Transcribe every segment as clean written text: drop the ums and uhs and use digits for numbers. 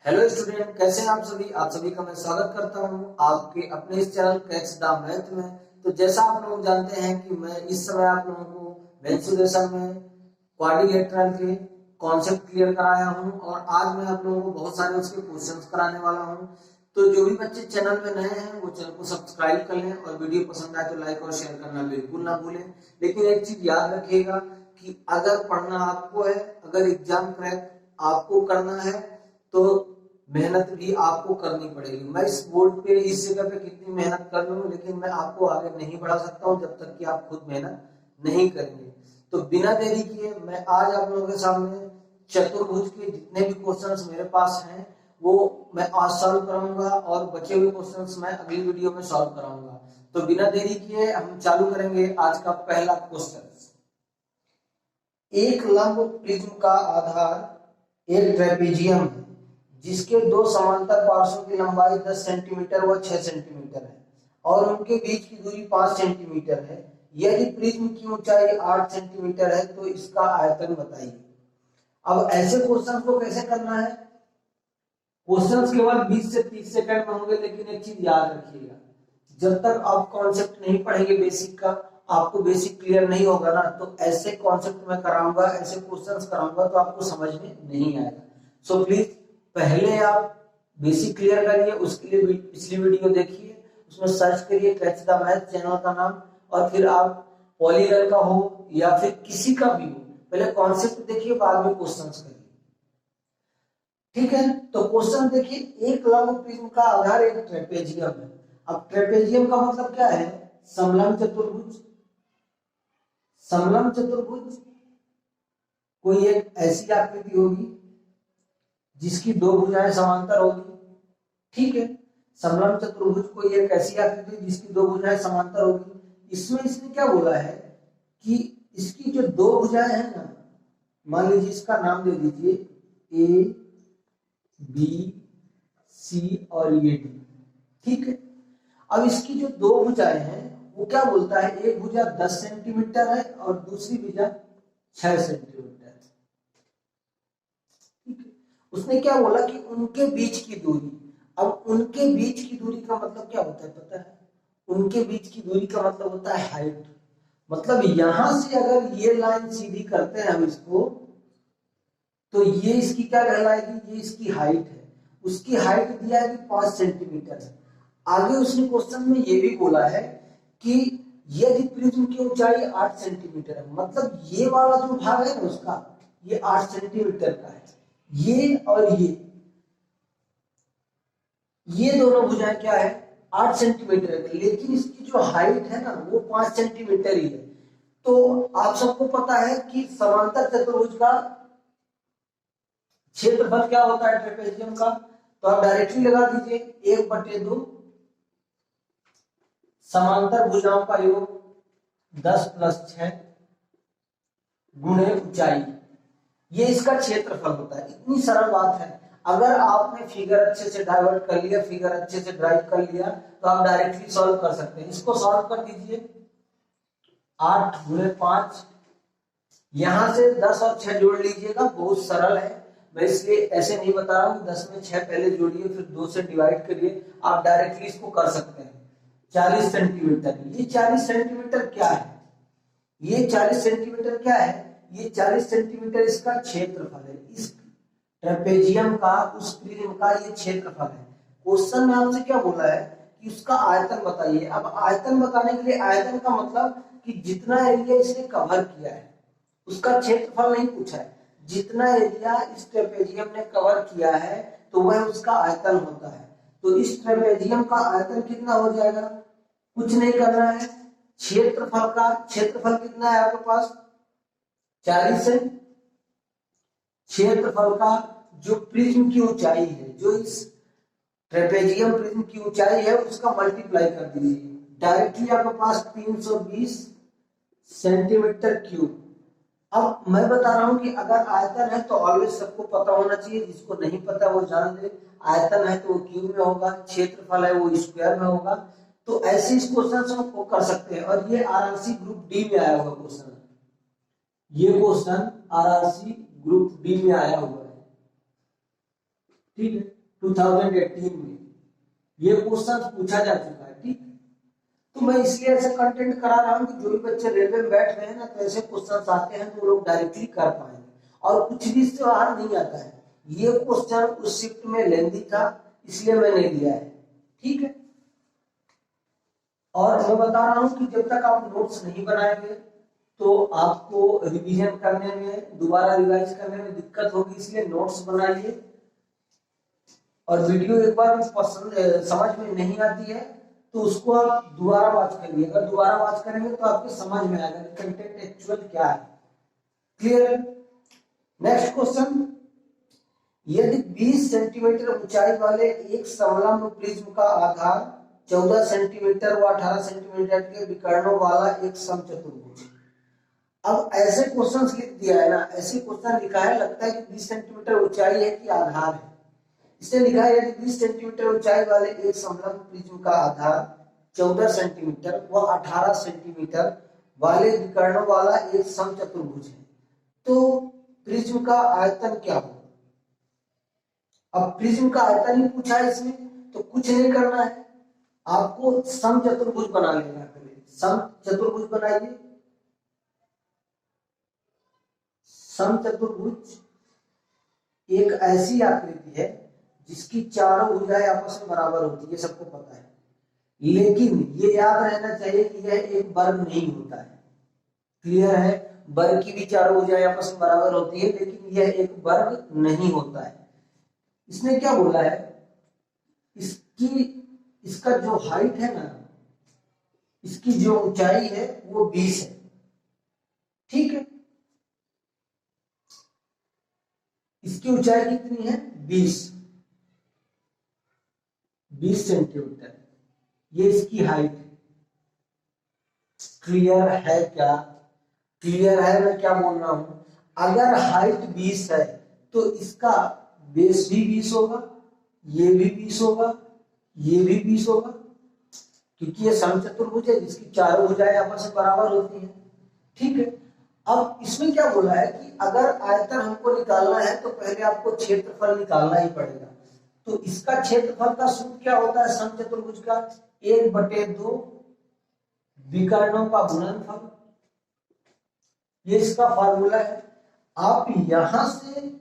Hello student, कैसे हैं आप सभी का मैं स्वागत करता हूं आपके अपने इस चैनल कैच द मैथ में। तो जैसा आप लोग जानते हैं कि मैं इस समय आप लोगों को मेंसुरेशन में क्वाड्रिलेटरल के कॉन्सेप्ट क्लियर कराया हूं और आज मैं आप लोगों को बहुत सारे उसके क्वेश्चंस कराने वाला हूं। तो जो भी बच्चे चैनल में नए हैं वो चैनल को सब्सक्राइब कर लें और वीडियो पसंद आए तो लाइक और शेयर करना बिल्कुल ना भूलें। लेकिन एक चीज याद रखिएगा कि अगर पढ़ना आपको है, अगर एग्जाम क्रैक आपको करना है तो मेहनत भी आपको करनी पड़ेगी। मैं इस बोर्ड पे इस जगह पे कितनी मेहनत कर लूं, लेकिन मैं आपको आगे नहीं बढ़ा सकता हूं जब तक कि आप खुद मेहनत नहीं करेंगे। तो बिना देरी किए मैं आज आप लोगों के सामने चतुर्भुज के जितने भी क्वेश्चंस मेरे पास हैं वो मैं आज सॉल्व कराऊंगा और बचे हुए क्वेश्चंस मैं अगली वीडियो में सॉल्व कराऊंगा। तो बिना देरी किए हम चालू करेंगे आज का पहला क्वेश्चन। एक लंब प्रिज्म का आधार एक ट्रेपेजियम है जिसके दो समांतर पार्श्वों की लंबाई 10 सेंटीमीटर व 6 सेंटीमीटर है और उनके बीच की दूरी 5 सेंटीमीटर है। यदि प्रिज्म की ऊंचाई 8 सेंटीमीटर है तो इसका आयतन बताइए। अब ऐसे क्वेश्चन को कैसे करना है? क्वेश्चंस केवल 20 से 30 सेकंड में होंगे, लेकिन एक चीज याद रखिएगा, जब तक आप कॉन्सेप्ट नहीं पढ़ेंगे बेसिक का, आपको बेसिक क्लियर नहीं होगा ना, तो ऐसे कॉन्सेप्ट में कराऊंगा, ऐसे क्वेश्चंस कराऊंगा तो आपको समझ में नहीं आएगा। सो प्लीज पहले आप बेसिक क्लियर करिए, उसके लिए पिछली वीडियो देखिए, उसमें सर्च करिए कैच द मैथ चैनल का नाम, और फिर आप पॉलीगन का हो या फिर किसी का भी हो, पहले कॉन्सेप्ट देखिए बाद में क्वेश्चंस करिए। ठीक है, तो क्वेश्चन देखिए, एक लंब प्रिज्म का आधार एक ट्रेपेजियम है। अब ट्रेपेजियम का मतलब क्या है? समलंब चतुर्भुज। समलंब चतुर्भुज कोई एक ऐसी आकृति होगी जिसकी दो भुजाएं समांतर होगी। ठीक है, समलंब चतुर्भुज कोई एक ऐसी आकृति जिसकी दो भुजाएं समांतर होगी। इसमें इसने क्या बोला है कि इसकी जो दो भुजाएं हैं ना, मान लीजिए इसका नाम दे दीजिए ए बी सी और ये डी। ठीक है, अब इसकी जो दो भुजाएं हैं वो क्या बोलता है, एक भुजा 10 सेंटीमीटर है और दूसरी भुजा 6 सेंटीमीटर है। ठीक है, उसने क्या बोला कि उनके बीच की दूरी। अब उनके बीच की दूरी का मतलब क्या होता है पता है? उनके बीच की दूरी का मतलब होता है हाइट। मतलब यहां से अगर ये लाइन सीधी करते हैं हम इसको, तो ये इसकी क्या कहलाएगी? ये इसकी हाइट है। उसकी हाइट दिया है कि 5 सेंटीमीटर है। आगे उसने क्वेश्चन में ये भी बोला है कि यदि प्रिज्म की ऊंचाई 8 सेंटीमीटर है, मतलब ये वाला जो भाग है ना उसका, ये 8 सेंटीमीटर का है, ये और ये दोनों भुजाएं क्या है? 8 सेंटीमीटर है, लेकिन इसकी जो हाइट है ना वो 5 सेंटीमीटर ही है। तो आप सबको पता है कि समांतर चतुर्भुज का क्षेत्रफल क्या होता है ट्रेपेजियम का, तो आप डायरेक्टली लगा दीजिए 1/2 समांतर भुजाओं का योग 10 + 6 गुणे ऊंचाई, ये इसका क्षेत्रफल होता है। इतनी सरल बात है। अगर आपने फिगर अच्छे से डाइवर्ट कर लिया, फिगर अच्छे से ड्राइव कर लिया, तो आप डायरेक्टली सॉल्व कर सकते हैं। इसको सॉल्व कर दीजिए, 8 × 5, यहां से 10 और 6 जोड़ लीजिएगा, बहुत सरल है। मैं इसलिए ऐसे नहीं बता रहा हूं, 10 में 6 पहले जोड़िए फिर 2 से डिवाइड करिए, आप डायरेक्टली इसको कर सकते हैं। 40 सेंटीमीटर, ये 40 सेंटीमीटर क्या है? ये 40 सेंटीमीटर क्या है? ये 40 सेंटीमीटर इसका क्षेत्रफल है। इस ट्रेपेजियम का, उस प्रिज्म का ये क्षेत्रफल है। क्वेश्चन में आपसे क्या बोला है कि उसका आयतन बताइए। अब आयतन बताने के लिए, आयतन का मतलब कि जितना एरिया इसने कवर किया है, उसका क्षेत्रफल नहीं पूछा है। जितना एरिया इस ट्रेपेजियम ने कवर किया है तो वह उसका आयतन होता है। तो इस ट्रेपेजियम का आयतन कितना हो जाएगा? कुछ नहीं करना है, क्षेत्रफल कितना है आपके पास? 40 है। क्षेत्रफल का जो प्रिज्म की ऊंचाई है, जो इस ट्रेपेजियम प्रिज्म की ऊंचाई है, उसका मल्टीप्लाई कर दीजिए, डायरेक्टली आपके पास 320 सेंटीमीटर क्यूब। अब मैं बता रहा हूं कि अगर आयतन है तो ऑलवेज सबको पता होना चाहिए, जिसको नहीं पता वो जान ले। आयतन है तो वो क्यूब में होगा, क्षेत्रफल है वो स्क्वायर में होगा। तो ऐसे इस क्वेश्चन को कर सकते हैं। और ये आरआरसी ग्रुप डी में आया हुआ क्वेश्चन है, ये क्वेश्चन आरआरसी ग्रुप डी में आया हुआ है। ठीक है, 2018 में ये क्वेश्चन पूछा जा चुका है। ठीक, तो मैं इसलिए ऐसे कंटेंट करा रहा हूँ कि जो भी बच्चे रेलवे में बैठ रहे हैं ना, तो ऐसे क्वेश्चन आते हैं तो वो लोग डायरेक्टली कर पाएंगे और कुछ भी इससे बाहर नहीं आता है। ये क्वेश्चन उस शिफ्ट में लेंदी था, इसलिए मैंने लिया है। ठीक है, और मैं बता रहा हूं कि जब तक आप नोट्स नहीं बनाएंगे तो आपको रिवीजन करने में, दोबारा रिवाइज करने में दिक्कत होगी, इसलिए नोट्स बनाइए। और वीडियो एक बार पसंद समझ में नहीं आती है तो उसको आप दोबारा वॉच करिए। अगर दोबारा वॉच करेंगे तो आपके समझ में आएगा कि कंटेंट एक्चुअल क्या है। क्लियर है? नेक्स्ट क्वेश्चन, यदि 20 सेंटीमीटर ऊंचाई वाले एक समलंब प्रिज्म का आधार 14 सेंटीमीटर व 18 सेंटीमीटर के विकर्णों वाला एक समचतुर्भुज। अब ऐसे क्वेश्चंस लिख दिया है ना, ऐसे क्वेश्चन लिखा है, लगता है कि 20 सेंटीमीटर ऊंचाई है कि आधार है। इसने लिखा है यदि 20 सेंटीमीटर ऊंचाई वाले एक समलंब प्रिज्म का आधार 14 सेंटीमीटर व 18 सेंटीमीटर वाले विकर्णों वाला एक समचतुर्भुज है तो प्रिज्म का आयतन क्या होगा। अब प्रिज्म का आयतन ही पूछा है इसमें, तो कुछ नहीं करना है, आपको समचतुर्भुज बना लेना है। पहले समचतुर्भुज बनाइए। समचतुर्भुज एक ऐसी आकृति है जिसकी चारों भुजाएं आपस में बराबर होती है, ये सबको पता है। लेकिन ये याद रहना चाहिए कि यह एक वर्ग नहीं होता है। क्लियर है? वर्ग की भी चारों भुजाएं आपस में बराबर होती है, लेकिन यह एक वर्ग नहीं होता है। इसने क्या बोला है, इसका जो हाइट है ना, इसकी जो ऊंचाई है वो 20 है। ठीक है, इसकी ऊंचाई कितनी है? 20 सेंटीमीटर, ये इसकी हाइट है। क्लियर है क्या? क्लियर है मैं क्या बोल रहा हूं? अगर हाइट 20 है तो इसका बेस भी 20 होगा, ये भी 20 होगा, ये भी 20 होगा, क्योंकि ये समचतुर्भुज है जिसकी चारों भुजाएं आपस में बराबर होती हैं। ठीक है, अब इसमें क्या बोला है कि अगर आयतन हमको निकालना है तो पहले आपको क्षेत्रफल निकालना ही पड़ेगा। तो इसका क्षेत्रफल का सूत्र क्या होता है समचतुर्भुज का? 1/2 विकर्णों का गुणनफल, ये इसका फार्मूला है। आप यहां से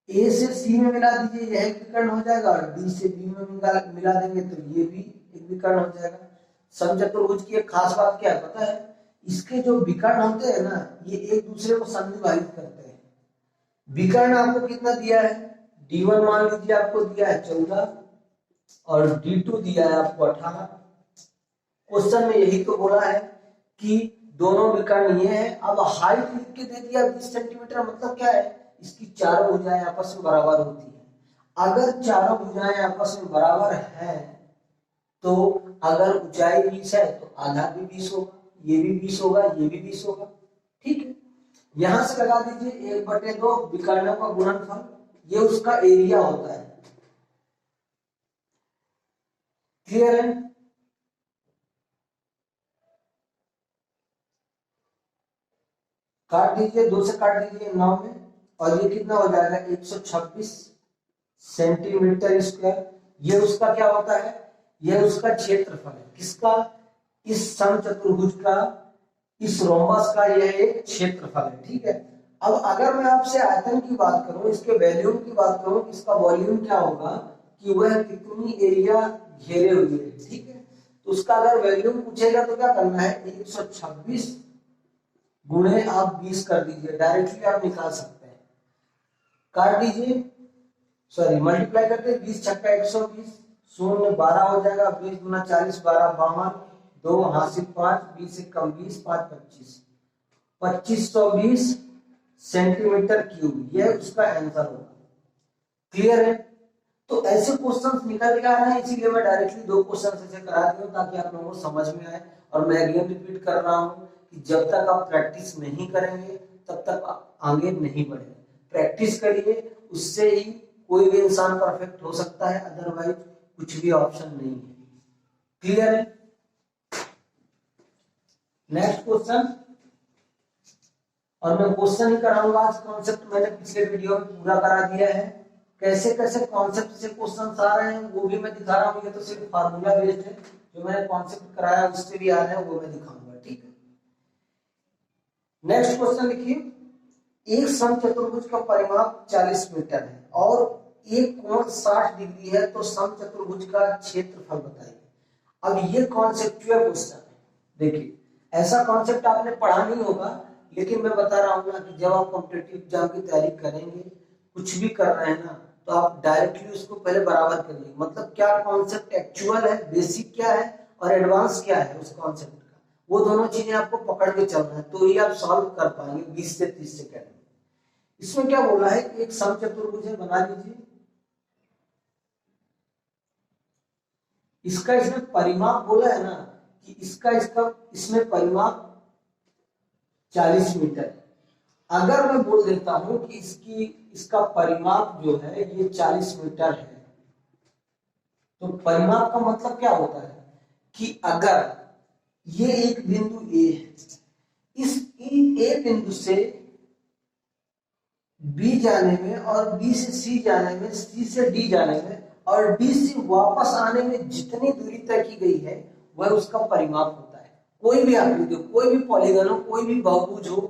ए से सी में मिला दीजिए, यह एक विकर्ण हो जाएगा, और डी से बी में मिला देंगे तो ये भी एक विकर्ण हो जाएगा। समचतुर्भुज की एक खास बात क्या है पता है? इसके जो विकर्ण होते हैं ना, ये एक दूसरे को संविभाजित करते हैं। विकर्ण आपको कितना दिया है? D1 मान लीजिए आपको दिया है 14 और D2 दिया है आपको 18। क्वेश्चन में यही तो बोला है कि दोनों विकर्ण ये हैं। अब हाइट लिख के दे दिया 20 सेंटीमीटर, मतलब क्या है? इसकी चारों भुजाएं आपस में बराबर होती है। अगर चारों भुजाएं आपस में बराबर हैं तो अगर ऊंचाई 20 है तो आधा भी 20 होगा, ये भी 20 होगा, ये भी 20 होगा। ठीक है, यहां से लगा दीजिए 1/2 विकर्णों का गुणनफल, ये उसका एरिया होता है। क्लियर है? काट दीजिए, 2 से काट दीजिए 9 में, और ये कितना हो जाएगा? 126 सेंटीमीटर स्क्वायर। ये उसका क्या होता है? यह उसका क्षेत्रफल है। किसका? इस समचतुर्भुज का, इस रोम्बस का यह एक क्षेत्रफल है। ठीक है, अब अगर मैं आपसे आयतन की बात करूं, इसके वॉल्यूम की बात करूं, इसका वॉल्यूम क्या होगा कि वह कितनी एरिया घेरे हुए है। ठीक है, तो उसका अगर वॉल्यूम पूछेगा तो क्या करना है? 126 गुणे आप 20 कर दीजिए, डायरेक्टली आप निकाल सकते हैं। काट दीजिए, सॉरी मल्टीप्लाई करते, 20 छक्का 120, शून्य 12 हो जाएगा, 20 गुना 40 12 52, 2 हासिल 5, 20 से कम 20, 5 25, 2520 सेंटीमीटर क्यूब, यह उसका आंसर होगा। क्लियर है? तो ऐसे क्वेश्चंस निकल के आ रहे हैं, इसीलिए मैं डायरेक्टली 2 क्वेश्चन ऐसे करा दी हूं ताकि आप लोगों को समझ में आए। और मैं अगेन रिपीट कर रहा हूं कि जब तक आप प्रैक्टिस नहीं करेंगे तब तक आप आगे नहीं बढ़ेंगे। प्रैक्टिस करिए, उससे ही कोई भी इंसान परफेक्ट हो सकता है, अदरवाइज कुछ भी ऑप्शन नहीं है। क्लियर है? नेक्स्ट क्वेश्चन, और मैं क्वेश्चन ही कराऊंगा आज, कॉन्सेप्ट मैंने पिछले वीडियो में पूरा करा दिया है। कैसे कैसे कॉन्सेप्ट से क्वेश्चन आ रहे हैं वो भी मैं दिखा रहा हूँ। ये तो सिर्फ फार्मूला बेस्ड है, जो मैंने कॉन्सेप्ट कराया उससे भी आ रहे हैं वो मैं दिखाऊंगा, ठीक है। नेक्स्ट क्वेश्चन लिखिए, एक समचतुर्भुज का परिमाप 40 मीटर है और एक कोण 60 डिग्री है, तो समचतुर्भुज का क्षेत्रफल बताइए। अब ये कॉन्सेप्चुअल क्वेश्चन है। देखिए, ऐसा कॉन्सेप्ट आपने पढ़ा नहीं होगा, लेकिन मैं बता रहा हूँ ना कि जब आप कॉम्पिटिटिव एग्जाम की तैयारी करेंगे, कुछ भी कर रहे हैं ना, तो आप डायरेक्टली उसको पहले बराबर करिए। मतलब क्या कॉन्सेप्ट एक्चुअल है, बेसिक क्या है और एडवांस क्या है उस कॉन्सेप्ट का, वो दोनों चीजें आपको पकड़ के चलना है, तो ही आप सॉल्व कर पाएंगे 20 से 30 सेकंड में। इसमें क्या बोला है, एक समचतुर्भुज है, बना लीजिए। इसका इसमें परिमाप बोला है ना कि इसका इसमें परिमाप 40 मीटर। अगर मैं बोल देता हूं कि इसका परिमाप जो है ये 40 मीटर है, तो परिमाप का मतलब क्या होता है कि अगर ये एक बिंदु ए है, इस ए बिंदु से बी जाने में और बी से सी जाने में, सी से डी जाने में और डी से वापस आने में जितनी दूरी तय की गई है वह उसका परिमाप होता है। कोई भी आकृति हो, कोई भी पॉलीगन हो, कोई भी बहुभुज हो,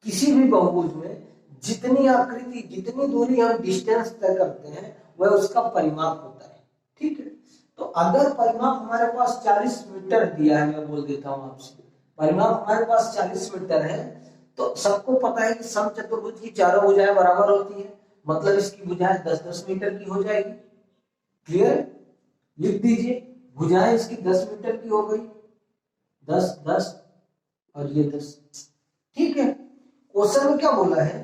किसी भी बहुभुज में जितनी आकृति, जितनी दूरी हम डिस्टेंस तय करते हैं वह उसका परिमाप होता है, ठीक है। तो अगर परिमाप हमारे पास 40 मीटर दिया है, मैं बोल देता हूं आपसे, परिमाप हमारे पास 40 मीटर है, तो सबको पता है कि समचतुर्भुज की चारों भुजाएं बराबर होती है, मतलब इसकी भुजाएं 10-10 मीटर की हो जाएगी। क्लियर? लिख दीजिए, भुजाएं इसकी 10 मीटर की हो गई, 10-10 और ये 10, ठीक है। क्वेश्चन में क्या बोला है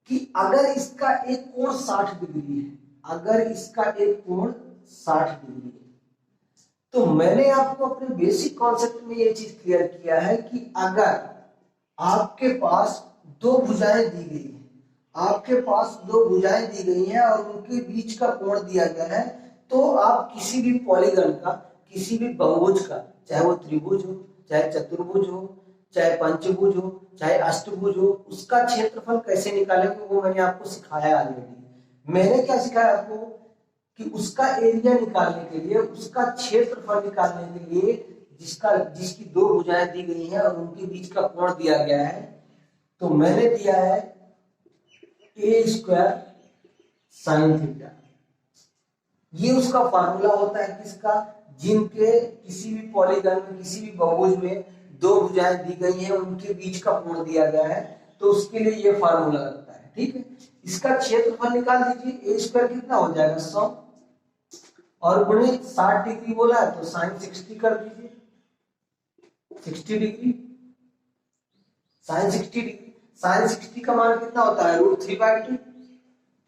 कि अगर इसका एक कोण 60 डिग्री है, अगर इसका एक कोण 60 डिग्री है, तो मैंने आपको अपने बेसिक कॉन्सेप्ट में ये चीज क्लियर किया है कि अगर आपके पास दो भुजाएं दी गई है, आपके पास दो भुजाएं दी गई हैं और उनके बीच का कोण दिया गया है, तो आप किसी भी पॉलीगन का, किसी भी बहुभुज का, चाहे वो त्रिभुज हो, चाहे चतुर्भुज हो, चाहे पंचभुज हो, चाहे अष्टभुज हो, उसका क्षेत्रफल कैसे निकालेंगे वो मैंने आपको सिखाया ऑलरेडी। मैंने क्या सिखाया आपको कि उसका एरिया निकालने के लिए, उसका क्षेत्रफल निकालने के लिए जिसकी दो भुजाएं दी गई हैं और उनके बीच का कोण दिया गया है, तो मैंने दिया है a² sin थीटा। ये उसका फार्मूला होता है किसका, जिनके किसी भी पॉलीगन में, किसी भी बहुभुज में दो भुजाएं दी गई हैं, उनके बीच का कोण दिया गया है, तो उसके लिए ये फार्मूला लगता है, ठीक है। इसका क्षेत्रफल निकाल दीजिए, a² कितना हो जाएगा 100 और गुणे 60 डिग्री बोला है तो sin 60 कर दीजिए, 60 डिग्री sin 60 डिग्री, sin 60 का मान कितना होता है √3/2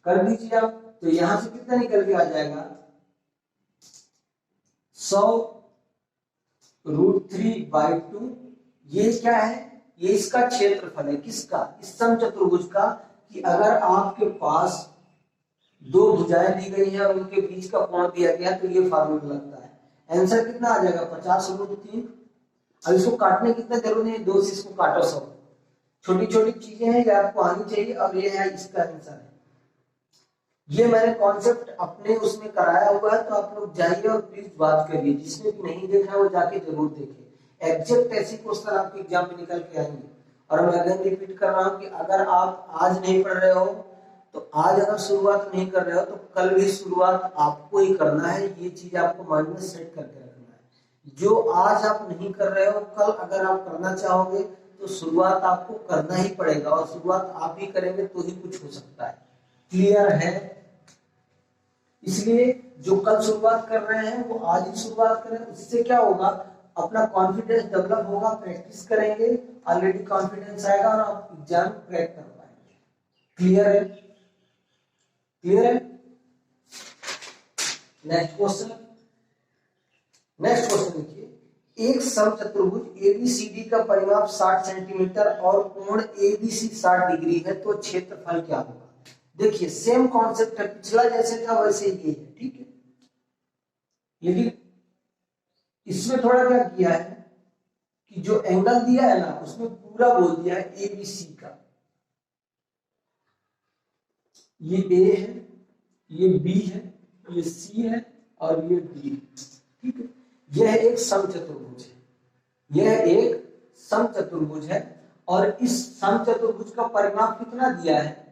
कर दीजिए आप, तो यहां से कितना निकल के आ जाएगा 100 √3/2। ये क्या है, ये इसका क्षेत्रफल है, किसका, इस समचतुर्भुज का, कि अगर आपके पास दो भुजाएं दी गई हैं और उनके बीच का कोण दिया गया तो ये फार्मूला लगता है। आंसर कितना आ जाएगा 50√3। अब इसको काटने की कितना जरूरत नहीं, 2 से इसको काटो 100। छोटी छोटी चीजें हैं, ये आपको आनी चाहिए। अब ये है इसका आंसर है। ये मैंने कॉन्सेप्ट अपने उसमें कराया हुआ है, तो आप लोग जाइए और प्लीज बात करिए। जिसने भी नहीं देखा है वो जाके जरूर देखे। एग्जैक्ट ऐसी क्वेश्चन आपके एग्जाम में निकल के आएंगे। और मैं अगेन रिपीट कर रहा हूँ कि अगर आप आज नहीं पढ़ रहे हो, तो आज अगर शुरुआत नहीं कर रहे हो तो कल भी शुरुआत आपको ही करना है। ये चीज आपको माइंड में सेट करके रखना है। जो आज आप नहीं कर रहे हो, कल अगर आप करना चाहोगे तो शुरुआत आपको करना ही पड़ेगा, और शुरुआत आप ही करेंगे तो ही कुछ हो सकता है। क्लियर है? इसलिए जो कल शुरुआत कर रहे हैं वो आज ही शुरुआत करें। उससे क्या होगा, अपना कॉन्फिडेंस डेवलप होगा, प्रैक्टिस करेंगे, ऑलरेडी कॉन्फिडेंस आएगा और आप एग्जाम क्रैक कर पाएंगे। क्लियर है? क्लियर है? नेक्स्ट क्वेश्चन लिखिए, एक समचतुर्भुज एबीसीडी का परिमाप 60 सेंटीमीटर और कोण एबीसी 60 डिग्री है, तो क्षेत्रफल क्या होगा। देखिए सेम कॉन्सेप्ट है, पिछला जैसे था वैसे ही है, ठीक है। लेकिन इसमें थोड़ा क्या किया है कि जो एंगल दिया है ना, उसमें पूरा बोल दिया है एबीसी का। ये ए है, ये बी है, ये सी है और ये डी। ठीक है, यह एक समचतुर्भुज है, यह एक समचतुर्भुज है और इस समचतुर्भुज का परिमाप कितना दिया है?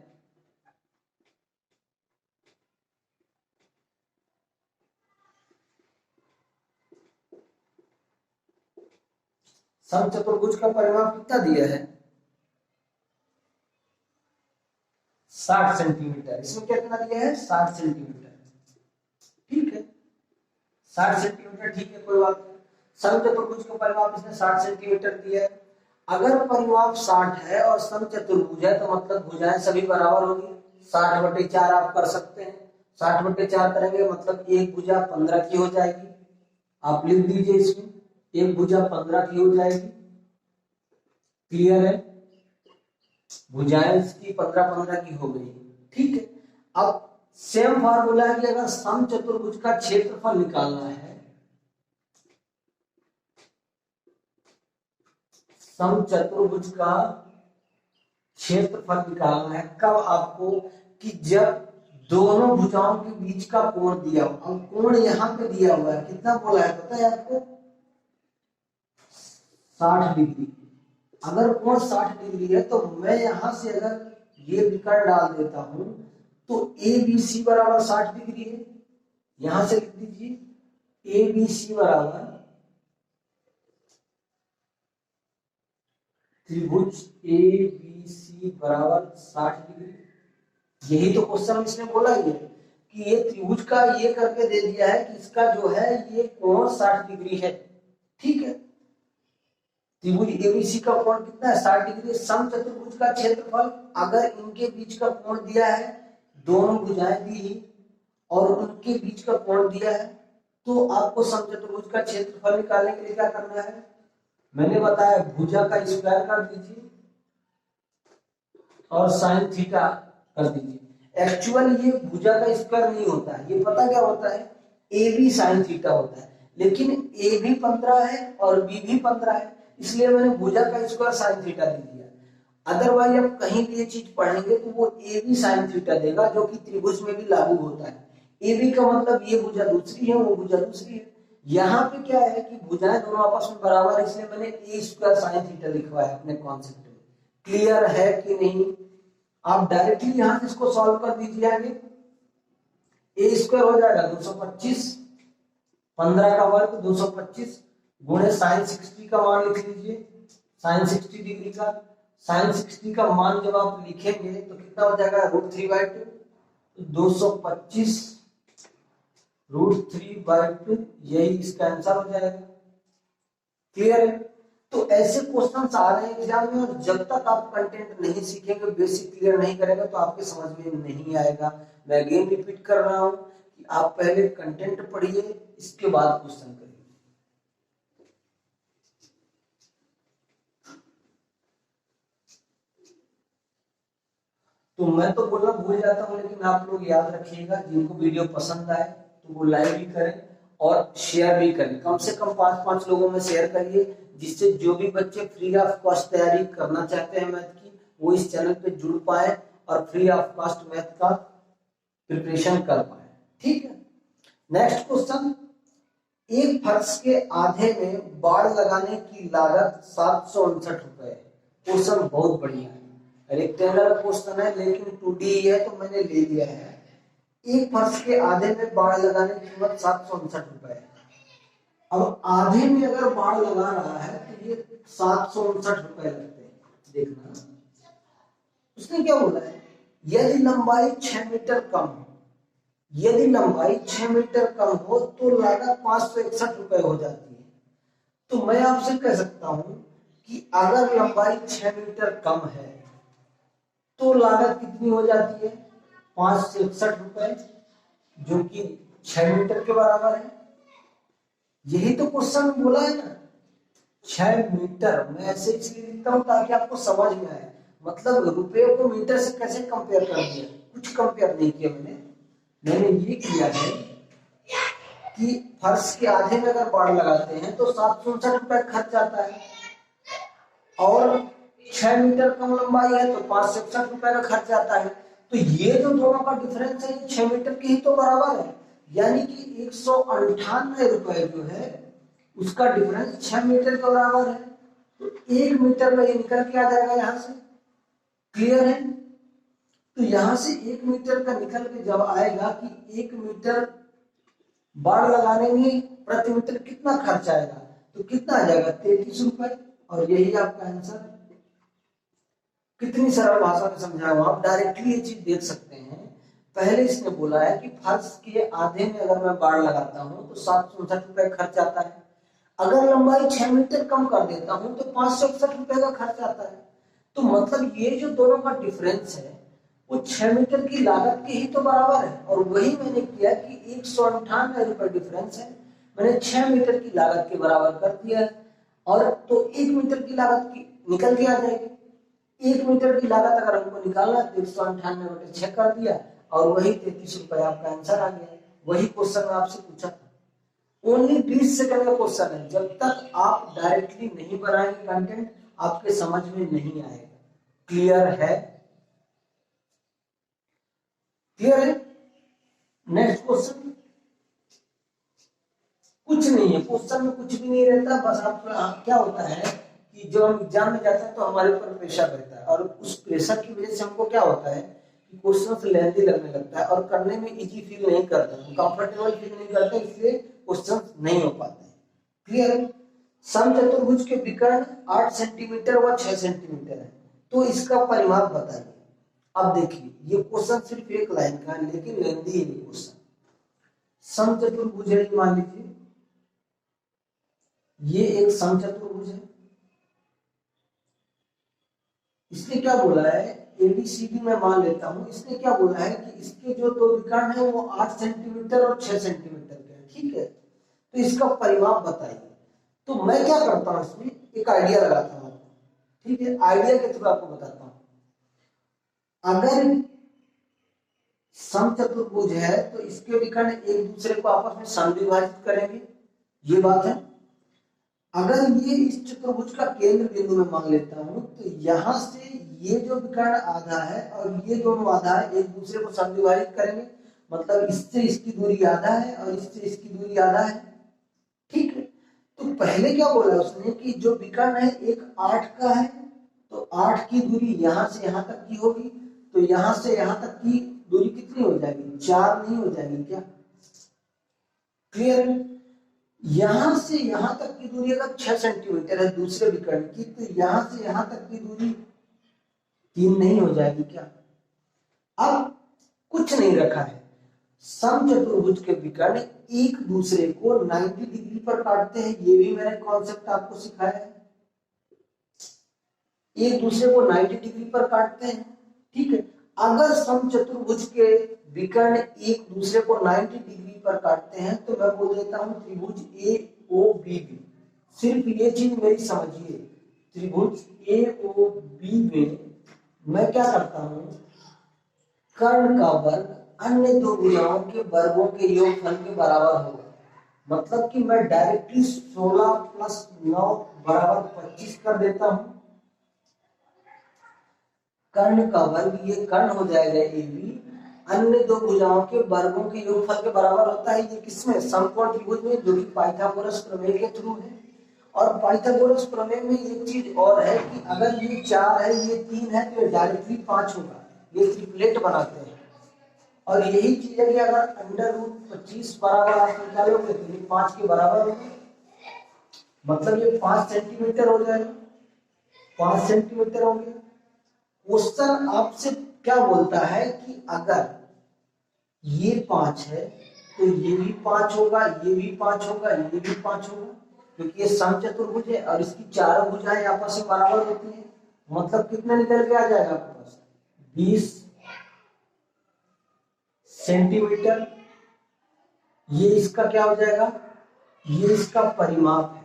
समचतुर्भुज का परिमाप कितना दिया है? 60 सेंटीमीटर। इसमें कितना दिया है? 60 सेंटीमीटर। ठीक है, 60 सेंटीमीटर, ठीक है, कोई बात नहीं। समचतुर्भुज का परिमाप इसने 60 सेंटीमीटर दिया है। अगर परिमाप 60 है और समचतुर्भुज है तो मतलब भुजाएं सभी बराबर होगी। 60/4 आप कर सकते हैं। 60/4 करेंगे मतलब एक भुजा 15 की हो जाएगी। आप लिख दीजिए इसमें, एक भुजा 15 की हो जाएगी। क्लियर है? भुजाएं इसकी 15-15 की हो गई। ठीक है, अब सेम फार्मूला है कि अगर समचतुर्भुज का क्षेत्रफल निकालना है, समचतुर्भुज का क्षेत्रफल निकालना है कब आपको? कि जब दोनों भुजाओं के बीच का कोण दिया हो। अब कोण यहां पे दिया हुआ है, कितना बोला है पता है आपको? 60 डिग्री। अगर कोण 60 डिग्री है तो मैं यहां से अगर ये विकर्ण डाल देता हूं तो ए बी सी बराबर 60 डिग्री है। यहां से लिख दीजिए ए बी सी बराबर त्रिभुज ए बी सी बराबर 60 डिग्री। यही तो क्वेश्चन इसने बोला ही है कि ये त्रिभुज का ये करके दे दिया है कि इसका जो है ये कोण 60 डिग्री है। ठीक है, त्रिभुज एबीसी का कोण कितना है? 60 डिग्री। समचतुर्भुज का क्षेत्रफल, अगर इनके बीच का कोण दिया है, दोनों भुजाएं दी ही और उनके बीच का कोण दिया है, तो आपको समचतुर्भुज का क्षेत्रफल निकालने के लिए क्या करना है? मैंने बताया भुजा का स्क्वायर कर दीजिए और साइन थीटा कर दीजिए। एक्चुअल ये भुजा का स्क्वायर नहीं होता है, ये पता क्या होता है? ए बी साइन थीटा होता है, लेकिन ए भी 15 है और बी भी 15 है, इसलिए मैंने भुजा का स्क्वायर साइन थीटा दे दिया। अदरवाइज आप कहीं भी ये चीज पढ़ेंगे तो वो ए बी साइन थीटा देगा, जो कि त्रिभुज में भी लागू होता है। ए बी का मतलब ये भुजा दूसरी है, वो भुजा दूसरी है। यहाँ पे क्या है कि भुजाएं दोनों आपस में बराबर है, इसलिए मैंने ए स्क्वायर साइन थीटा लिखवा है अपने कॉन्सेप्ट में। क्लियर है कि नहीं? आप डायरेक्टली यहां से इसको सॉल्व कर दीजिए। आगे ए स्क्वायर हो जाएगा 225, 15 का वर्ग 225 गुणे साइन 60 का मान लिख लीजिए, साइन 60 डिग्री का। साइन 60 का मान जब आप लिखेंगे तो कितना हो जाएगा? √3/2। 225 √3/2, यही इसका आंसर हो जाएगा। क्लियर है? तो ऐसे क्वेश्चंस आ रहे हैं एग्जाम में, और जब तक आप कंटेंट नहीं सीखेंगे, बेसिक क्लियर नहीं करेंगे, तो आपके समझ में नहीं आएगा। मैं अगेन रिपीट कर रहा हूं कि आप पहले कंटेंट पढ़िए, इसके बाद क्वेश्चन करिए। तो मैं तो बोलना भूल जाता हूं, लेकिन आप लोग याद रखिएगा, जिनको वीडियो पसंद आए तो वो लाइक भी करें और शेयर भी करें। कम से कम 5-5 लोगों में शेयर करिए, जिससे जो भी बच्चे फ्री ऑफ कॉस्ट तैयारी करना चाहते हैं मैथ की, वो इस चैनल पे जुड़ पाए और फ्री ऑफ कॉस्ट मैथ का प्रिपरेशन कर पाए। ठीक है, नेक्स्ट क्वेश्चन। एक फर्श के आधे में बाड़ लगाने की लागत 759 रुपए। क्वेश्चन बहुत बढ़िया है, रेक्टेंगुलर क्वेश्चन है लेकिन 2D है तो मैंने ले लिया है। एक फर्श के आधे में बाड़ लगाने की कीमत 759 रुपए है। अब आधे में अगर बाड़ लगा रहा है तो ये 759 रुपए लगते हैं। देखना उसने क्या बोला है, यदि लंबाई 6 मीटर कम हो, यदि लंबाई 6 मीटर कम हो तो लागत 561 रुपए हो जाती है। तो मैं आपसे कह सकता हूं कि अगर लंबाई 6 मीटर कम है तो लागत कितनी हो जाती है? 561 रुपए, जो कि 6 मीटर के बराबर है। यही तो क्वेश्चन बोला है ना, 6 मीटर। मैं ऐसे इसलिए लिखता हूं ताकि आपको समझ में आए। मतलब रुपए को मीटर से कैसे कंपेयर कर दिया? कुछ कंपेयर नहीं किया मैंने ये किया है कि फर्श के आधे में अगर बाड़ लगाते हैं तो 759 रुपए खर्च आता है, और 6 मीटर कम लंबाई है तो 561 रुपए का खर्च आता है। तो ये जो दोनों का डिफरेंस है ये 6 मीटर के ही तो बराबर है, यानी कि 198 रुपए जो है उसका डिफरेंस 6 मीटर के बराबर है। तो 1 मीटर में ये निकल के आ जाएगा यहां से, क्लियर है। तो यहां से 1 मीटर का निकल के जब आएगा कि 1 मीटर बाड़ लगाने में प्रति मीटर कितना खर्च आएगा, तो कितना आ जाएगा 33 रुपए, और यही आपका आंसर। कितनी सरल भाषा में समझाया हूं, आप डायरेक्टली ये चीज देख सकते हैं। पहले इसने बोला है कि फर्श के आधे में अगर मैं बाड़ लगाता हूं तो 759 रुपए खर्च आता है, अगर लंबाई 6 मीटर कम कर देता हूं तो 561 रुपए का खर्च आता है। तो मतलब ये जो दोनों का डिफरेंस है वो 6 मीटर की लागत के ही तो बराबर है, और वही मैंने किया कि 198 रुपए डिफरेंस है, मैंने 6 मीटर की लागत के बराबर कर दिया है। और तो 1 मीटर की लागत की निकल के आ जाएगी, 1 मीटर की लागत अगर हमको निकालना है तो 198/6 कर दिया, और वही 33 रुपए आपका आंसर आ गया। वही क्वेश्चन में आपसे पूछा था, ओनली 20 सेकंड का क्वेश्चन है। जब तक आप डायरेक्टली नहीं बनाएंगे कंटेंट आपके समझ में नहीं आएगा। क्लियर है? क्लियर है? Next question. कुछ नहीं है क्वेश्चन में, कुछ भी नहीं रहता, बस आप क्या होता है कि जो हम एग्जाम में जाते हैं तो हमारे ऊपर प्रेशर रहता है, और उस प्रेशर की वजह से हमको क्या होता है कि क्वेश्चन लेंथी लगने लगता है और करने में इजी फील नहीं करते, कंफर्टेबल फील नहीं करते, इसलिए क्वेश्चन नहीं हो पाते। क्लियर है? समचतुर्भुज के विकर्ण 8 सेंटीमीटर व 6 सेंटीमीटर है, तो इसका परिमाप बताइए। अब देखिए ये क्वेश्चन सिर्फ एक लाइन का है लेकिन लेंथी है क्वेश्चन। समचतुर्भुज है, मान लीजिए ये एक समचतुर्भुज है, इसने क्या बोला है, एबीसीडी में मान लेता हूं, इसने क्या बोला है कि इसके जो दो विकर्ण है वो 8 सेंटीमीटर और 6 सेंटीमीटर के हैं, ठीक है। तो इसका परिमाप बताइए। तो मैं क्या करता हूं, इसमें एक आइडिया लगाता हूं, ठीक है, आइडिया के थ्रू आपको बताता हूं। अगर समचतुर्भुज है तो इसके विकर्ण एक दूसरे को आपस में समद्विभाजित करेंगे, ये बात है। अगर ये इस चतुर्भुज का केंद्र बिंदु में मान लेता हूं तो यहां से ये जो विकर्ण आधा है और ये दोनों आधा है एक दूसरे को समद्विभाजित करेंगे, मतलब इससे इसकी दूरी आधा है और इससे इसकी दूरी आधा है, ठीक है। तो पहले क्या बोला उसने कि जो विकर्ण है एक 8 का है, तो 8 की दूरी यहां से यहां तक की होगी, तो यहां से यहां तक की दूरी कितनी हो जाएगी, 4 नहीं हो जाएगी क्या? क्लियर है? यहां से यहां तक की दूरी अगर 6 सेंटीमीटर है दूसरे विकर्ण की, तो यहां से यहां तक की दूरी 3 नहीं हो जाएगी क्या? अब कुछ नहीं रखा है, समचतुर्भुज के विकर्ण एक दूसरे को 90 डिग्री पर काटते हैं, ये भी मैंने कॉन्सेप्ट आपको सिखाया है। एक दूसरे को 90 डिग्री पर काटते हैं, ठीक है। अगर समचतुर्भुज के विकर्ण एक दूसरे को 90 डिग्री पर काटते हैं तो मैं बोल देता हूं त्रिभुज AOBB। सिर्फ ये चीज मेरी समझिए, त्रिभुज AOB में मैं क्या करता हूं, कर्ण का वर्ग अन्य दो भुजाओं के वर्गों के योगफल के बराबर होगा। मतलब कि मैं डायरेक्टली 16 + 9 = 25 कर देता हूं। कर्ण का वर्ग, ये कर्ण हो जाएगा AB, अन्य दो भुजाओं के वर्गों के योगफल के बराबर होता है। ये किसमें, समकोण त्रिभुज में, जो कि पाइथागोरस प्रमेय के थ्रू है। और पाइथागोरस प्रमेय में एक चीज और है कि अगर ये 4 है ये 3 है तो ये डायरेक्टली 5 होगा, ये ट्रिपलेट बनाते हैं। और यही चीज है कि अगर √25 बराबर आप निकालोगे तो ये 5 के बराबर होगा, मतलब ये 5 सेंटीमीटर हो जाएगा, 5 सेंटीमीटर हो गया। क्वेश्चन आपसे क्या बोलता है कि अगर ये 5 है तो ये भी 5 होगा, ये भी 5 होगा, ये भी 5 होगा, क्योंकि ये समचतुर्भुज है और इसकी चारों भुजाएं आपस में बराबर होती है। मतलब कितना निकल के आ जाएगा आपके पास, 20 सेंटीमीटर। ये इसका क्या हो जाएगा, ये इसका परिमाप है,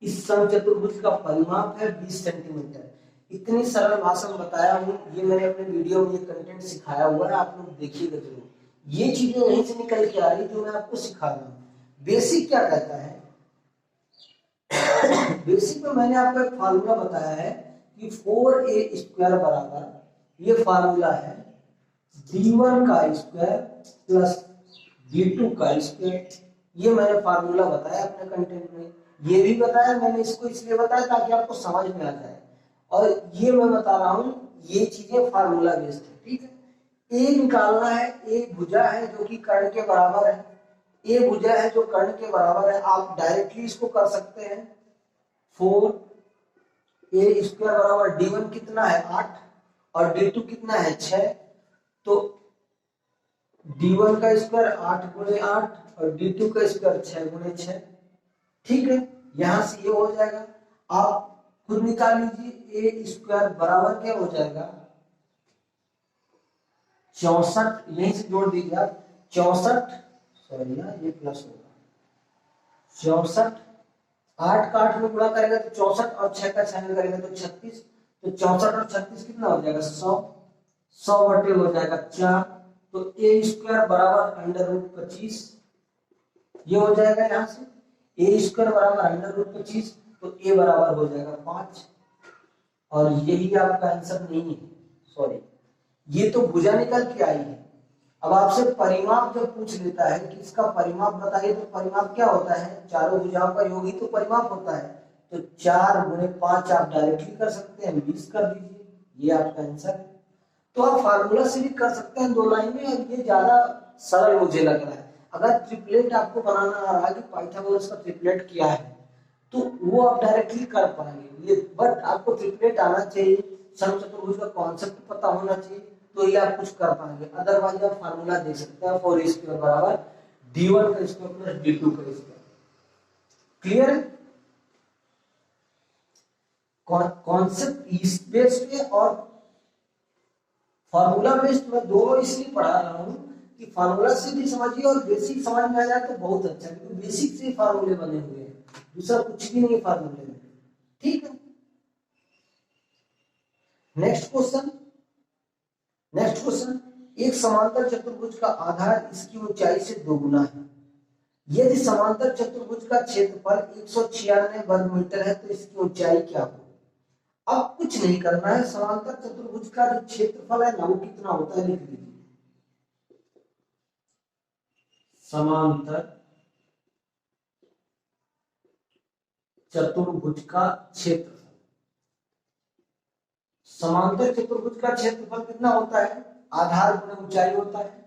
इस समचतुर्भुज का परिमाप है 20 सेंटीमीटर। इतनी सरल भाषा में बताया हूं, ये मैंने अपने वीडियो में ये कंटेंट सिखाया हुआ है, आप लोग देखिएगा जरूर। ये चीजें यहीं से निकल के आ रही जो मैं आपको सिखा रहा हूं। बेसिक क्या कहता है, बेसिक में मैंने आपको एक फार्मूला बताया है कि 4a² बराबर, ये फार्मूला है d1 का स्क्वायर प्लस d2 का स्क्वायर। ये मैंने फार्मूला बताया अपने कंटेंट में, ये भी बताया मैंने, इसको इसलिए बताया ताकि आपको समझ में आ जाए। और ये मैं बता रहा हूं, ये चीजें फार्मूला बेस्ड है, ठीक है। ए निकालना है, ए भुजा है जो कि कर्ण के बराबर है, ए भुजा है जो कर्ण के बराबर है। आप डायरेक्टली इसको कर सकते हैं, 4 ए स्क्वायर बराबर d1 कितना है 8 और d2 कितना है 6, तो d1 का स्क्वायर 8 गुणे 8 और d2 का स्क्वायर 6 गुणे 6, ठीक है। यहां से ये हो जाएगा, आप खुद निकाल लीजिए, ए स्क्वायर बराबर क्या हो जाएगा 64, यहीं से जोड़ दीजिए आप 64, सॉरी ना ये प्लस होगा 64, 8 का 8 में गुणा करेगा तो 64 और 6 का 6 में करेगा तो 36, तो 64 और 36 कितना हो जाएगा 100, 100 बटे हो जाएगा 4, तो ए स्क्वायर बराबर अंडर रूट 25, ये हो जाएगा यहां से ए स्क्वायर बराबर अंडर रूट 25, तो ए बराबर हो जाएगा 5, और यही आपका आंसर नहीं है, सॉरी ये तो भुजा निकल के आई है। अब आपसे परिमाप जब पूछ लेता है कि इसका परिमाप बताइए, तो परिमाप क्या होता है, चारों भुजाओं का योग ही तो परिमाप होता है, तो 4 गुणे 5 आप डायरेक्टली कर सकते हैं, 20 कर दीजिए, ये आपका आंसर है। तो आप फार्मूला से भी कर सकते हैं 2 लाइन में, और ये ज्यादा सरल मुझे लग रहा है। अगर ट्रिपलेट आपको बनाना आ रहा है कि पाइथागोरस का ट्रिपलेट क्या है, तो वो आप डायरेक्टली कर पाएंगे, बट आपको ट्रिपलेट आना चाहिए, समचतुर्भुज का कॉन्सेप्ट पता होना चाहिए, तो ये आप कुछ कर पाएंगे। अदरवाइज आप फार्मूला दे सकते हैं 4 स्क्वायर बराबर d1 का स्क्वायर प्लस d2 का स्क्वायर। क्लियर है? कॉन्सेप्ट बेस्ड है और फार्मूला बेस्ड, मैं दोनों इसलिए पढ़ा रहा हूं कि फार्मूला से भी समझिए और बेसिक समझ में आ जाए तो बहुत अच्छा है, क्योंकि बेसिक से फार्मूले बने हुए हैं, दूसरा कुछ भी नहीं फार्मूले में, ठीक है। नेक्स्ट क्वेश्चन, एक समांतर चतुर्भुज का आधार इसकी ऊंचाई से दोगुना है। यदि समांतर चतुर्भुज का क्षेत्रफल 196 वर्ग मीटर है तो इसकी ऊंचाई क्या होगी? अब कुछ नहीं करना है, समांतर चतुर्भुज का जो क्षेत्रफल है ना वो कितना होता है लिख लीजिए, समांतर चतुर्भुज का क्षेत्रफल, समांतर चतुर्भुज का क्षेत्रफल कितना होता है, आधार गुणे ऊंचाई होता है,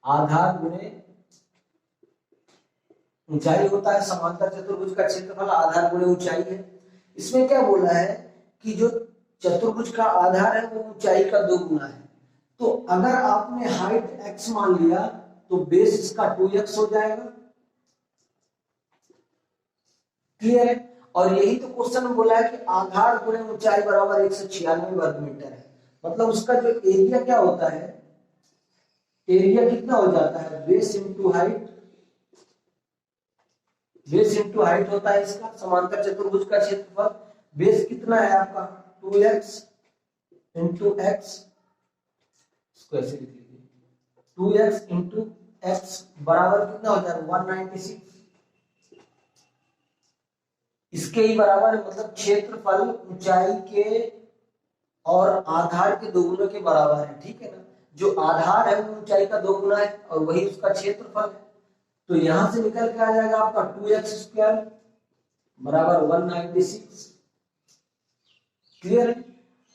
आधार गुणे ऊंचाई होता है। समांतर चतुर्भुज का क्षेत्रफल आधार गुणे ऊंचाई है। इसमें क्या बोला है कि जो चतुर्भुज का आधार है वो ऊंचाई का 2 गुना है, तो अगर आपने हाइट x मान लिया तो बेस इसका 2x हो जाएगा। क्लियर है? और यही तो क्वेश्चन में बोला है कि आधार गुणे ऊंचाई बराबर 196 वर्ग मीटर है, मतलब उसका जो एरिया क्या होता है, एरिया कितना हो जाता है base into height, base into height होता है इसका। समांतर चतुर्भुज का क्षेत्रफल बेस कितना है आपका 2x इंटू एक्स स्क्वायर से लिख लीजिए, 2x इंटू एक्स बराबर कितना हो जाएगा 196, इसके ही बराबर है, मतलब क्षेत्रफल ऊंचाई के और आधार के 2 गुना के बराबर है, ठीक है ना। जो आधार है वो ऊंचाई का 2 गुना है और वही उसका क्षेत्रफल है, तो यहां से निकल के आ जाएगा आपका 2x स्क्वायर बराबर 196। क्लियर है?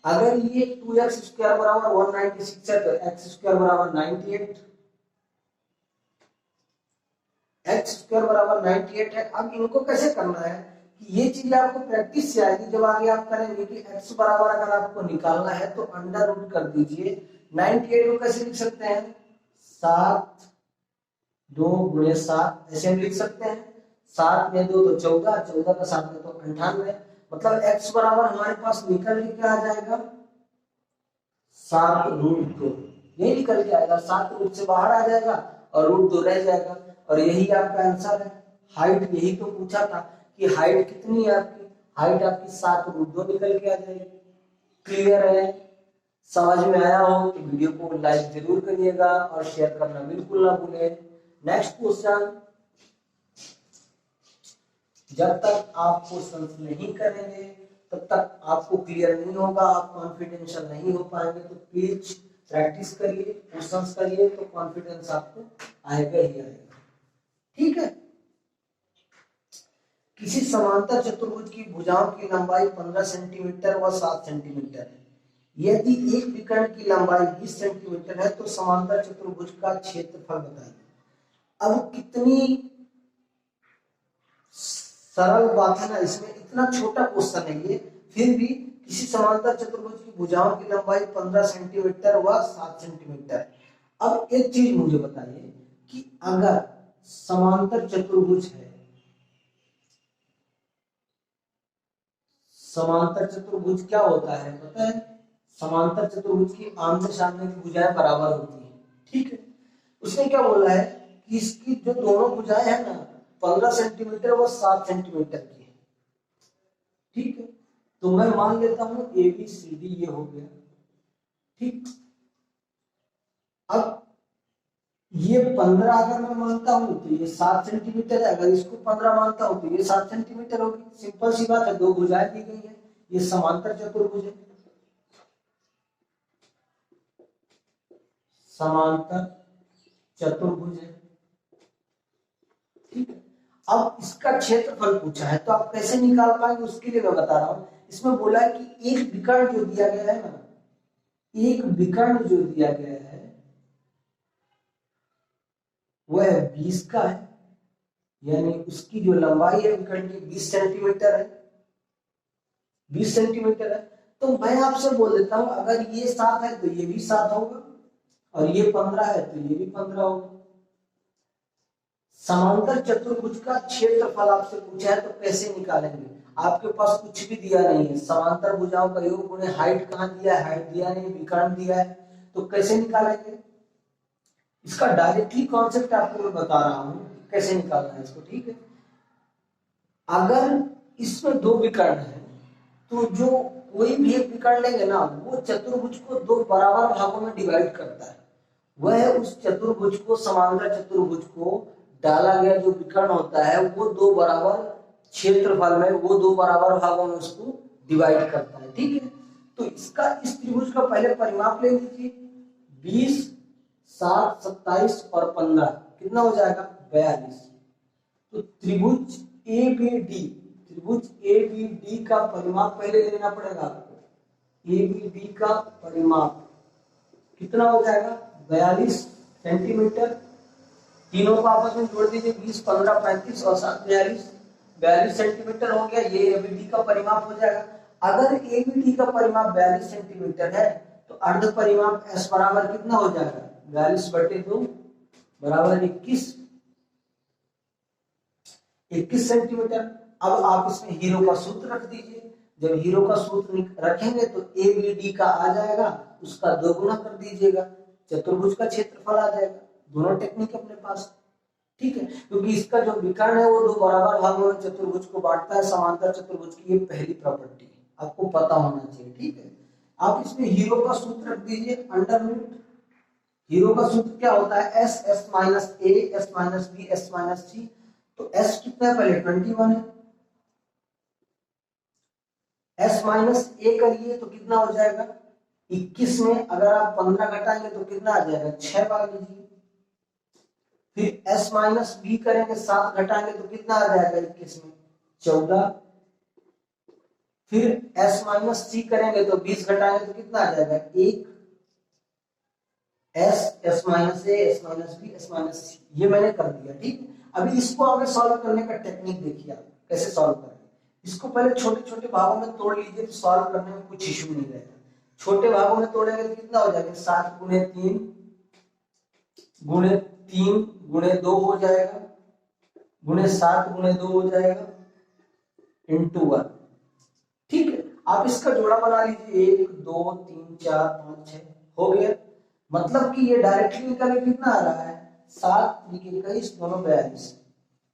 अगर ये 2x स्क्वायर बराबर 196 है तो x स्क्वायर बराबर 98, x स्क्वायर बराबर 98 है। अब इनको कैसे करना है, ये चीज आपको प्रैक्टिस से आएगी, जब आगे आप करेंगे कि x बराबर अगर आपको निकालना है तो अंडर रूट कर दीजिए। 98 को कैसे लिख सकते हैं 7 2 गुणे 7 ऐसे हम लिख सकते हैं, 7 में 2 तो 14, 14 का 7 में तो 98, मतलब x बराबर हमारे पास निकल के क्या आ जाएगा 7 रूट 2, यही निकल के आएगा, 7 रूट से बाहर आ जाएगा और रूट 2 रह जाएगा, और यही आपका आंसर है। हाइट यही तो पूछा था कि हाइट कितनी है आपकी, हाइट आपकी 7 रूट 2 निकल के आ जाएगी। क्लियर है? समझ में आया हो तो वीडियो को लाइक जरूर करिएगा और शेयर करना बिल्कुल ना भूलें। नेक्स्ट क्वेश्चन, जब तक आप क्वेश्चन नहीं करेंगे तब तक आपको क्लियर नहीं होगा, आप कॉन्फिडेंशियल नहीं हो पाएंगे। तो प्लीज प्रैक्टिस करिए, क्वेश्चंस करिए, तो कॉन्फिडेंस आपको आएगा ही आएगा। ठीक है। किसी समांतर चतुर्भुज की भुजाओं की लंबाई 15 सेंटीमीटर व 7 सेंटीमीटर है। यदि एक विकर्ण की लंबाई 20 सेंटीमीटर है तो समांतर चतुर्भुज का क्षेत्रफल बताइए। अब कितनी सरल बात है ना, इसमें इतना छोटा क्वेश्चन है ये, फिर भी किसी समांतर चतुर्भुज की भुजाओं की लंबाई 15 सेंटीमीटर व 7 सेंटीमीटर। अब एक चीज मुझे बताइए कि अगर समांतर चतुर्भुज है, समांतर चतुर्भुज क्या होता है पता है? समांतर चतुर्भुज की आमने सामने की भुजाएं बराबर होती है। ठीक है। उसने क्या बोला है कि इसकी जो दोनों भुजाएं है ना 15 सेंटीमीटर व 7 सेंटीमीटर की है। ठीक है। तो मैं मान लेता हूं ABCD ये हो गया। ठीक। अब ये 15 अगर मैं मानता हूं तो ये 7 सेंटीमीटर है, अगर इसको 15 मानता हूं तो ये 7 सेंटीमीटर होगी। सिंपल सी बात है, दो भुजाएं दी गई है, ये समांतर चतुर्भुज है, समांतर चतुर्भुज है। ठीक है। अब इसका क्षेत्रफल पूछा है तो आप कैसे निकाल पाएंगे उसके लिए मैं बता रहा हूं। इसमें बोला है कि एक विकर्ण जो दिया गया है ना, एक विकर्ण जो दिया गया है वह 20 का है, यानी उसकी जो लंबाई है विकर्ण की 20 सेंटीमीटर है, 20 सेंटीमीटर है। तो मैं आपसे बोल देता हूं अगर ये 7 है तो ये भी 7 होगा, और ये 15 है तो ये भी 15 होगा। समांतर चतुर्भुज का क्षेत्रफल आपसे पूछा है तो कैसे निकालेंगे? आपके पास कुछ भी दिया नहीं है, समांतर भुजाओं का योग गुणे हाइट कहाँ दिया है, हाइट दिया नहीं, विकर्ण दिया है, तो कैसे निकालेंगे? इसका डायरेक्टली कॉन्सेप्ट आपको मैं बता रहा हूं कैसे निकालना है इसको। ठीक है। अगर इसमें दो विकर्ण है तो जो कोई भी एक विकर्ण लेंगे ना वो चतुर्भुज को दो बराबर भागों में डिवाइड करता है। वह उस चतुर्भुज को, समांतर चतुर्भुज को डाला गया जो विकर्ण होता है वो दो बराबर क्षेत्रफल में, वो दो बराबर भागों में उसको डिवाइड करता है। ठीक है। तो इसका, इस त्रिभुज का पहले परिमाप ले लीजिए। 20, 7, 27 और 15 कितना हो जाएगा? 42। तो त्रिभुज ABD, त्रिभुज ABD का परिमाप पहले लेना पड़ेगा आपको। ABD का परिमाप कितना हो जाएगा? 42 सेंटीमीटर। तीनों को आपस में जोड़ दीजिए, 20, 15, 35 और 7, 42 सेंटीमीटर हो गया। ये ABD का परिमाप हो जाएगा। अगर ABD का परिमाप 42 सेंटीमीटर है तो अर्ध परिमाप S बराबर कितना हो जाएगा? 42/2 बराबर 21 सेंटीमीटर। अब आप इसमें हीरो का सूत्र रख दीजिए। जब हीरो का सूत्र रखेंगे तो ABD का आ जाएगा, उसका दोगुना कर दीजिएगा, चतुर्भुज का क्षेत्रफल आ जाएगा। दोनों टेक्निक अपने पास। ठीक है। क्योंकि इसका जो विकर्ण है वो दो बराबर भागों में चतुर्भुज को बांटता है, समांतर चतुर्भुज की ये पहली प्रॉपर्टी है, आपको पता होना चाहिए। ठीक है। आप इसमें हीरो का सूत्र रख दीजिए, अंडर रूट। हीरो का सूत्र क्या होता है? S minus A, S minus B, S minus C। तो S कितना है? पहले 21 है। S माइनस A करिए तो कितना हो जाएगा? 21 में अगर आप 15 घटाएंगे तो कितना आ जाएगा? 6 भाग लीजिए। फिर S माइनस B करेंगे, 7 घटाएंगे तो कितना आ जाएगा? 21 में 14। फिर S माइनस C करेंगे तो 20 घटाएंगे तो कितना आ जाएगा? 1। S minus A, S minus B, S minus C, ये मैंने कर दिया। ठीक है। अभी इसको आगे सॉल्व करने का टेक्निक देखिए आप कैसे सॉल्व करेंगे। इसको पहले छोटे छोटे भागों में तोड़ लीजिए तो सॉल्व करने में कुछ इश्यू नहीं रहेगा। छोटे भागों में तोड़ेंगे तो कितना हो जाएगा? 7 गुणे 3 गुणे 2 हो जाएगा, गुणे 7 गुणे 2 हो जाएगा, इंटू 1। ठीक है। आप इसका जोड़ा बना लीजिए, 1, 2, 3, 4, 5, 6 हो गया। मतलब कि ये डायरेक्टली निकल के कितना आ रहा है? 7, 21, दोनों 42।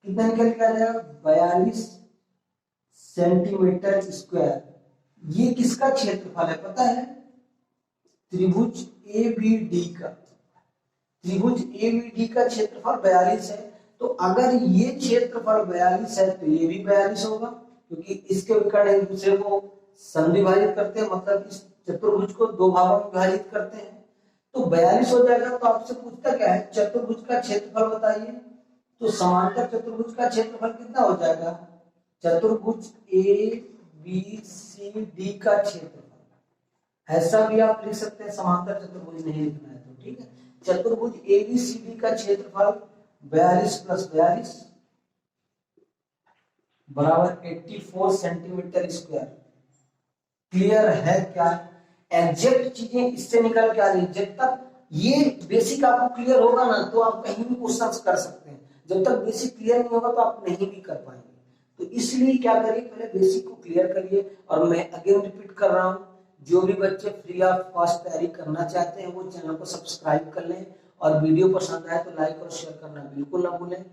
कितना निकल के आ जाएगा? 42 सेंटीमीटर स्क्वायर। ये किसका क्षेत्रफल है पता है? त्रिभुज ABD का। त्रिभुज ABD का क्षेत्रफल 42 है। तो अगर ये क्षेत्रफल 42 है तो ये भी 42 होगा, क्योंकि इसके विकर्ण एक दूसरे को सम विभाजित करते हैं, मतलब इस चतुर्भुज को दो भागों में विभाजित करते हैं तो 42 हो जाएगा। तो आपसे पूछता क्या है, चतुर्भुज का क्षेत्रफल बताइए। तो समांतर चतुर्भुज का क्षेत्रफल कितना हो जाएगा, चतुर्भुज ए बी सी डी का क्षेत्रफल। ऐसा भी आप लिख सकते हैं, समांतर चतुर्भुज नहीं लिखना है तो ठीक है। चतुर्भुज ए बी सी डी का क्षेत्रफल 42 + 42 बराबर 84 सेंटीमीटर स्क्वायर। क्लियर है क्या? एग्जैक्ट चीजें इससे निकल के आ रही है। जब तक ये बेसिक आपको क्लियर होगा ना तो आप कहीं भी क्वेश्चन कर सकते हैं। जब तक बेसिक क्लियर नहीं होगा तो आप नहीं भी कर पाएंगे। तो इसलिए क्या करिए, पहले बेसिक को क्लियर करिए। और मैं अगेन रिपीट कर रहा हूँ, जो भी बच्चे फ्री ऑफ कॉस्ट तैयारी करना चाहते हैं वो चैनल को सब्सक्राइब कर लें, और वीडियो पसंद आए तो लाइक और शेयर करना बिल्कुल ना भूलें।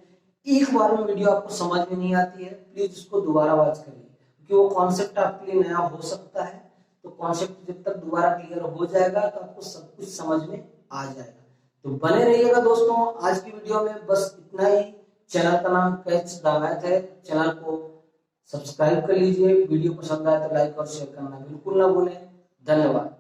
एक बार में वीडियो आपको समझ में नहीं आती है, प्लीज उसको दोबारा वॉच करिए, क्योंकि वो कॉन्सेप्ट आपके लिए नया हो सकता है। तो कॉन्सेप्ट जब तक दोबारा क्लियर हो जाएगा तो आपको सब कुछ समझ में आ जाएगा। तो बने रहिएगा दोस्तों। आज की वीडियो में बस इतना ही। चैनल का नाम कैच द मैथ है, चैनल को सब्सक्राइब कर लीजिए। वीडियो पसंद आए तो लाइक और शेयर करना बिल्कुल ना भूलें। धन्यवाद।